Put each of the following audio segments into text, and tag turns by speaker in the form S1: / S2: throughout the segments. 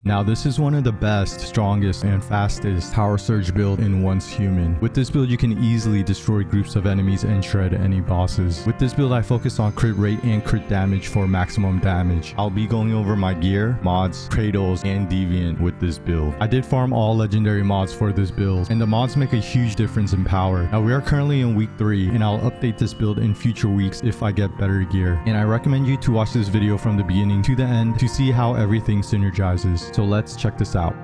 S1: Now this is one of the best, strongest, and fastest power surge build in once human. With this build you can easily destroy groups of enemies and shred any bosses. With this build I focus on crit rate and crit damage for maximum damage. I'll be going over my gear, mods, Cradles, and Deviant with this build. I did farm all legendary mods for this build, and the mods make a huge difference in power. Now we are currently in week 3, and I'll update this build in future weeks if I get better gear. And I recommend you to watch this video from the beginning to the end to see how everything synergizes. So let's check this out.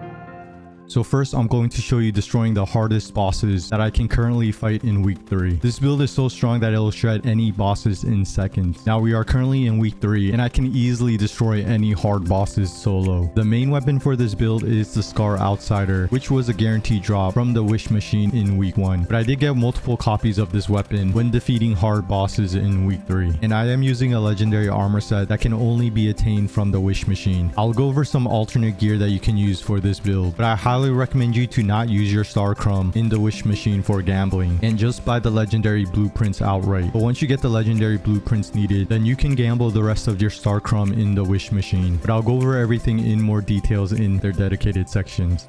S1: So first I'm going to show you destroying the hardest bosses that I can currently fight in week 3. This build is so strong that it'll shred any bosses in seconds. Now we are currently in week 3 and I can easily destroy any hard bosses solo. The main weapon for this build is the Scar Outsider, which was a guaranteed drop from the wish machine in week 1. But I did get multiple copies of this weapon when defeating hard bosses in week 3. And I am using a legendary armor set that can only be attained from the wish machine. I'll go over some alternate gear that you can use for this build, but I highly recommend you to not use your star crumb in the wish machine for gambling and just buy the legendary blueprints outright. But once you get the legendary blueprints needed, then you can gamble the rest of your star crumb in the wish machine. But I'll go over everything in more details in their dedicated sections.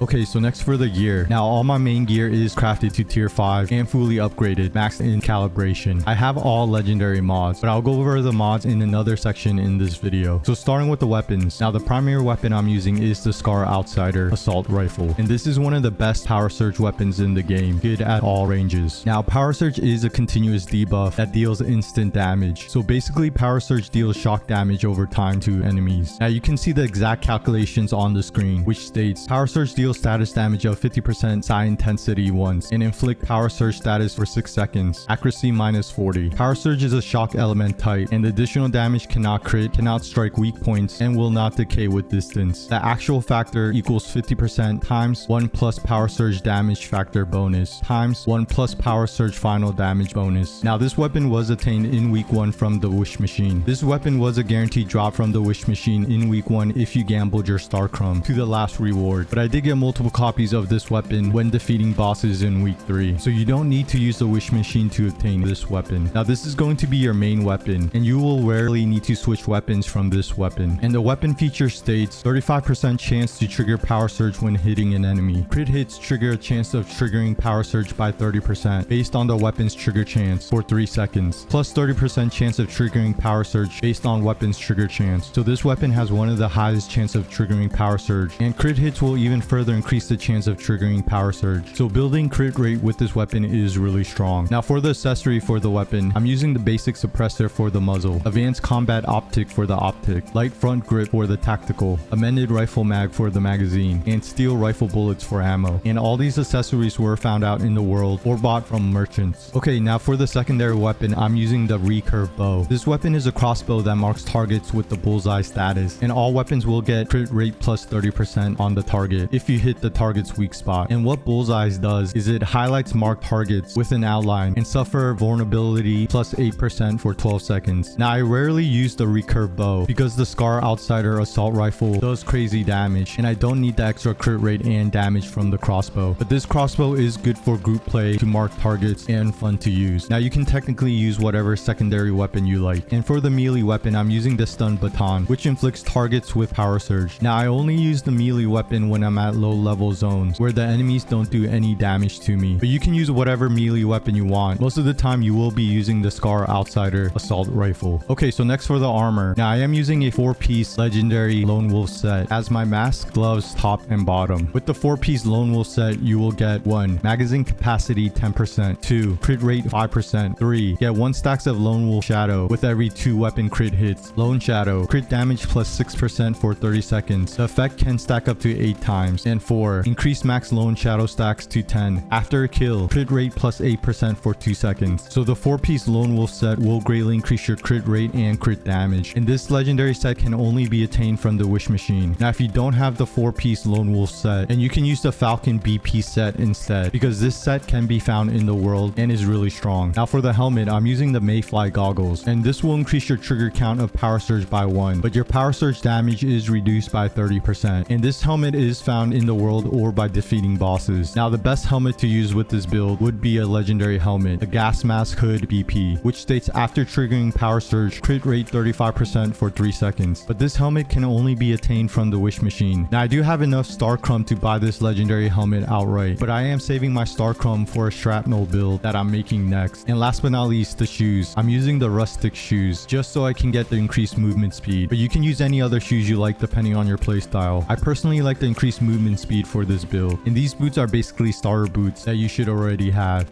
S1: Okay, so next for the gear. Now all my main gear is crafted to tier 5 and fully upgraded, maxed in calibration. I have all legendary mods, but I'll go over the mods in another section in this video. So starting with the weapons. Now the primary weapon I'm using is the Scar Outsider assault rifle, and this is one of the best power surge weapons in the game, good at all ranges. Now power surge is a continuous debuff that deals instant damage. So basically power surge deals shock damage over time to enemies. Now you can see the exact calculations on the screen, which states power surge deals status damage of 50% psi intensity once and inflict power surge status for 6 seconds, accuracy minus 40. Power surge is a shock element type, and additional damage cannot crit, cannot strike weak points, and will not decay with distance. The actual factor equals 50% times 1 plus power surge damage factor bonus times 1 plus power surge final damage bonus. Now this weapon was attained in week 1 from the wish machine. This weapon was a guaranteed drop from the wish machine in week 1 if you gambled your star crumb to the last reward. But I did get multiple copies of this weapon when defeating bosses in week 3, so you don't need to use the wish machine to obtain this weapon. Now this is going to be your main weapon, and you will rarely need to switch weapons from this weapon. And the weapon feature states 35% chance to trigger power surge when hitting an enemy. Crit hits trigger a chance of triggering power surge by 30% based on the weapon's trigger chance for 3 seconds, plus 30% chance of triggering power surge based on weapon's trigger chance. So this weapon has one of the highest chance of triggering power surge, and crit hits will even further increase the chance of triggering power surge. So building crit rate with this weapon is really strong. Now for the accessory for the weapon, I'm using the basic suppressor for the muzzle, advanced combat optic for the optic, light front grip for the tactical, amended rifle mag for the magazine, and steel rifle bullets for ammo. And all these accessories were found out in the world or bought from merchants. Okay, now for the secondary weapon, I'm using the recurve bow. This weapon is a crossbow that marks targets with the bullseye status, and all weapons will get crit rate plus 30% on the target if you hit the target's weak spot. And what bullseyes does is it highlights marked targets with an outline and suffer vulnerability plus 8% for 12 seconds. Now I rarely use the recurve bow because the Scar Outsider assault rifle does crazy damage, and I don't need the extra crit rate and damage from the crossbow. But this crossbow is good for group play to mark targets and fun to use. Now you can technically use whatever secondary weapon you like. And for the melee weapon, I'm using the stun baton, which inflicts targets with power surge. Now I only use the melee weapon when I'm at low level zones where the enemies don't do any damage to me, but you can use whatever melee weapon you want. Most of the time you will be using the Scar Outsider assault rifle. Okay, so next for the armor. Now I am using a 4-piece legendary lone wolf set as my mask, gloves, top, and bottom. With the 4-piece lone wolf set, you will get 1 magazine capacity 10%, 2 crit rate 5%, 3 get 1 stacks of lone wolf shadow with every 2 weapon crit hits, lone shadow crit damage plus 6% for 30 seconds. The effect can stack up to 8 times, and 4 increase max lone shadow stacks to 10 after a kill, crit rate plus 8% for 2 seconds. So the 4-piece lone wolf set will greatly increase your crit rate and crit damage, and this legendary set can only be attained from the wish machine. Now if you don't have the 4-piece lone wolf set, and you can use the Falcon BP set instead, because this set can be found in the world and is really strong. Now for the helmet, I'm using the Mayfly goggles, and this will increase your trigger count of power surge by 1, but your power surge damage is reduced by 30%. And this helmet is found in in the world or by defeating bosses. Now the best helmet to use with this build would be a legendary helmet, a gas mask hood BP, which states after triggering power surge, crit rate 35% for 3 seconds. But this helmet can only be attained from the wish machine. Now I do have enough star crumb to buy this legendary helmet outright, but I am saving my star crumb for a shrapnel build that I'm making next. And last but not least, the shoes. I'm using the rustic shoes just so I can get the increased movement speed, but you can use any other shoes you like depending on your playstyle. I personally like the increased movement speed for this build, and these boots are basically starter boots that you should already have.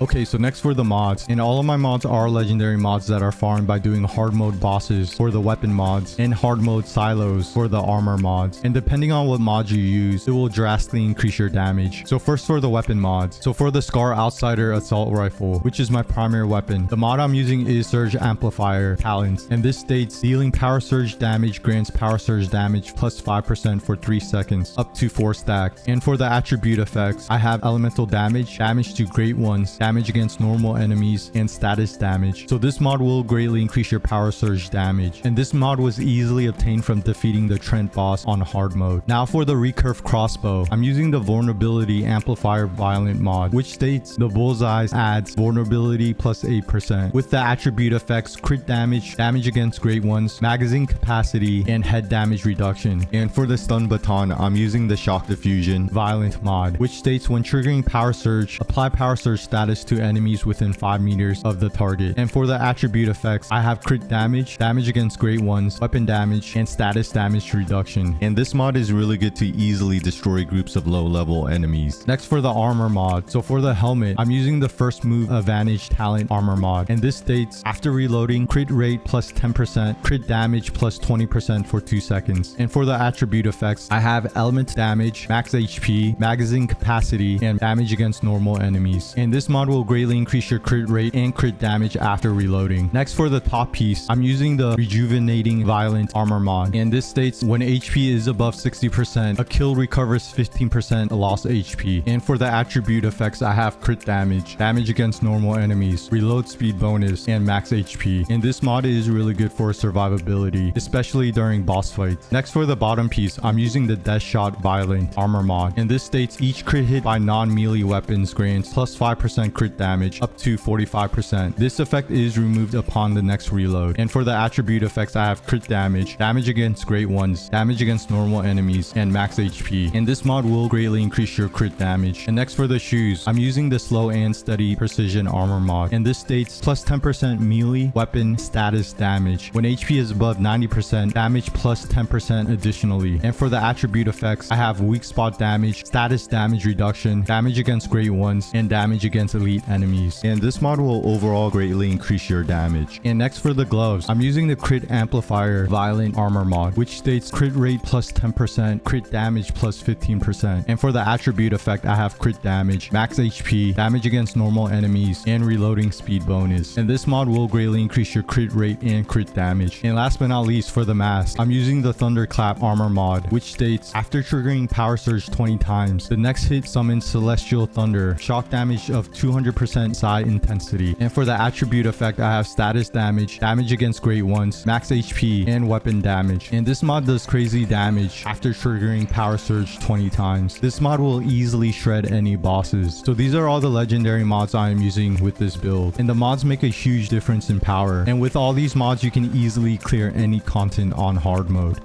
S1: Okay, so next for the mods, and all of my mods are legendary mods that are farmed by doing hard mode bosses for the weapon mods and hard mode silos for the armor mods. And depending on what mod you use, it will drastically increase your damage. So first for the weapon mods. So for the Scar Outsider Assault Rifle, which is my primary weapon, the mod I'm using is Surge Amplifier Talents, and this states dealing power surge damage grants power surge damage plus 5% for 3 seconds up to 4 stacks. And for the attribute effects, I have elemental damage, damage to great ones, damage against normal enemies, and status damage. So this mod will greatly increase your power surge damage, and this mod was easily obtained from defeating the Trent boss on hard mode. Now for the recurve crossbow, I'm using the vulnerability amplifier violent mod, which states the bullseye adds vulnerability plus 8% with the attribute effects crit damage, damage against great ones, magazine capacity, and head damage reduction. And for the stun baton, I'm using the shock diffusion violent mod, which states when triggering power surge, apply power surge status to enemies within 5 meters of the target. And for the attribute effects, I have crit damage, damage against great ones, weapon damage, and status damage reduction. And this mod is really good to easily destroy groups of low level enemies. Next for the armor mod. So for the helmet, I'm using the first move advantage talent armor mod, and this states after reloading, crit rate plus 10%, crit damage plus 20% for 2 seconds. And for the attribute effects, I have element damage, max HP, magazine capacity, and damage against normal enemies. And this mod will greatly increase your crit rate and crit damage after reloading. Next for the top piece, I'm using the rejuvenating violent armor mod, and this states when HP is above 60%, a kill recovers 15% lost HP. And for the attribute effects, I have crit damage, damage against normal enemies, reload speed bonus, and max HP. And this mod is really good for survivability, especially during boss fights. Next for the bottom piece, I'm using the death shot violent armor mod, and this states each crit hit by non-melee weapons grants plus 5% crit damage up to 45%. This effect is removed upon the next reload. And for the attribute effects, I have crit damage, damage against great ones, damage against normal enemies, and max HP. And this mod will greatly increase your crit damage. And next for the shoes, I'm using the slow and steady precision armor mod, and this states plus 10% melee weapon status damage when HP is above 90%, damage plus 10% additionally. And for the attribute effects, I have weak spot damage, status damage reduction, damage against great ones, and damage against elite enemies. And this mod will overall greatly increase your damage. And next for the gloves, I'm using the crit amplifier violent armor mod, which states crit rate plus 10%, crit damage plus 15%. And for the attribute effect, I have crit damage, max HP, damage against normal enemies, and reloading speed bonus. And this mod will greatly increase your crit rate and crit damage. And last but not least, for the mask, I'm using the thunderclap armor mod, which states after triggering power surge 20 times, the next hit summons celestial thunder, shock damage of 200% side intensity. And for the attribute effect, I have status damage, damage against great ones, max HP, and weapon damage. And this mod does crazy damage after triggering power surge 20 times. This mod will easily shred any bosses. So these are all the legendary mods I am using with this build, and the mods make a huge difference in power. And with all these mods, you can easily clear any content on hard mode.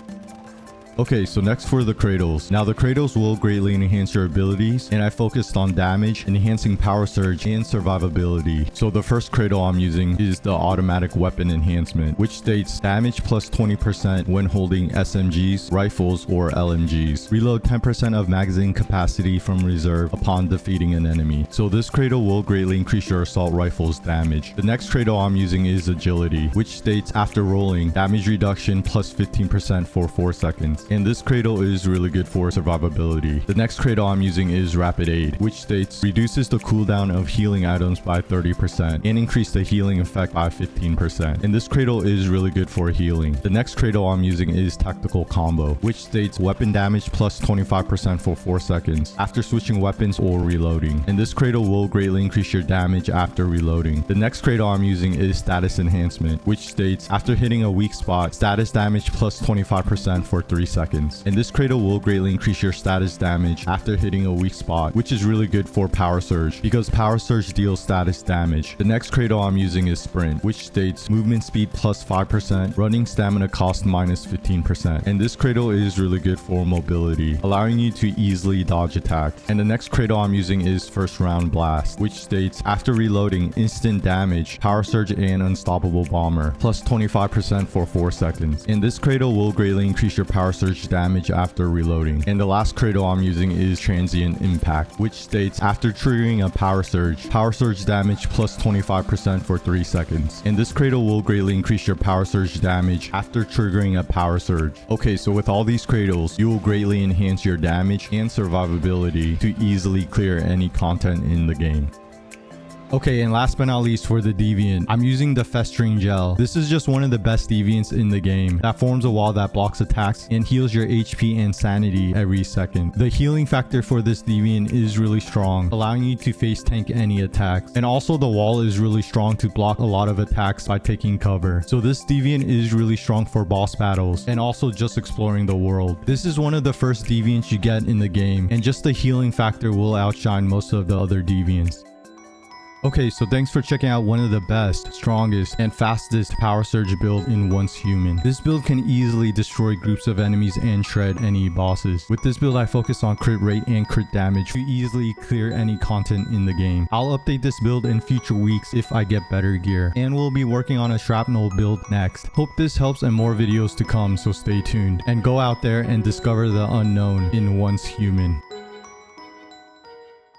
S1: Okay, so next for the Cradles. Now the Cradles will greatly enhance your abilities, and I focused on damage, enhancing power surge, and survivability. So the first Cradle I'm using is the automatic weapon enhancement, which states damage plus 20% when holding SMGs, rifles, or LMGs. Reload 10% of magazine capacity from reserve upon defeating an enemy. So this Cradle will greatly increase your assault rifle's damage. The next Cradle I'm using is agility, which states after rolling, damage reduction plus 15% for 4 seconds. And this Cradle is really good for survivability. The next Cradle I'm using is Rapid Aid, which states reduces the cooldown of healing items by 30% and increase the healing effect by 15%. And this Cradle is really good for healing. The next Cradle I'm using is Tactical Combo, which states weapon damage plus 25% for 4 seconds after switching weapons or reloading. And this Cradle will greatly increase your damage after reloading. The next Cradle I'm using is Status Enhancement, which states after hitting a weak spot, status damage plus 25% for 3 seconds seconds. And this Cradle will greatly increase your status damage after hitting a weak spot, which is really good for Power Surge because Power Surge deals status damage. The next Cradle I'm using is Sprint, which states movement speed plus 5%, running stamina cost minus 15%. And this Cradle is really good for mobility, allowing you to easily dodge attacks. And the next Cradle I'm using is First Round Blast, which states after reloading, instant damage, Power Surge and Unstoppable Bomber, plus 25% for 4 seconds. And this Cradle will greatly increase your Power Surge damage after reloading. And the last Cradle I'm using is Transient Impact, which states after triggering a Power Surge damage plus 25% for 3 seconds. And this Cradle will greatly increase your Power Surge damage after triggering a Power Surge. Okay, so with all these Cradles, you will greatly enhance your damage and survivability to easily clear any content in the game. Okay, and last but not least for the Deviant, I'm using the Festering Gel. This is just one of the best Deviants in the game that forms a wall that blocks attacks and heals your HP and sanity every second. The healing factor for this Deviant is really strong, allowing you to face tank any attacks. And also the wall is really strong to block a lot of attacks by taking cover. So this Deviant is really strong for boss battles and also just exploring the world. This is one of the first Deviants you get in the game, and just the healing factor will outshine most of the other Deviants. Okay, so thanks for checking out one of the best, strongest, and fastest Power Surge build in Once Human. This build can easily destroy groups of enemies and shred any bosses. With this build, I focus on crit rate and crit damage to easily clear any content in the game. I'll update this build in future weeks if I get better gear, and we'll be working on a shrapnel build next. Hope this helps and more videos to come, so stay tuned. And go out there and discover the unknown in Once Human.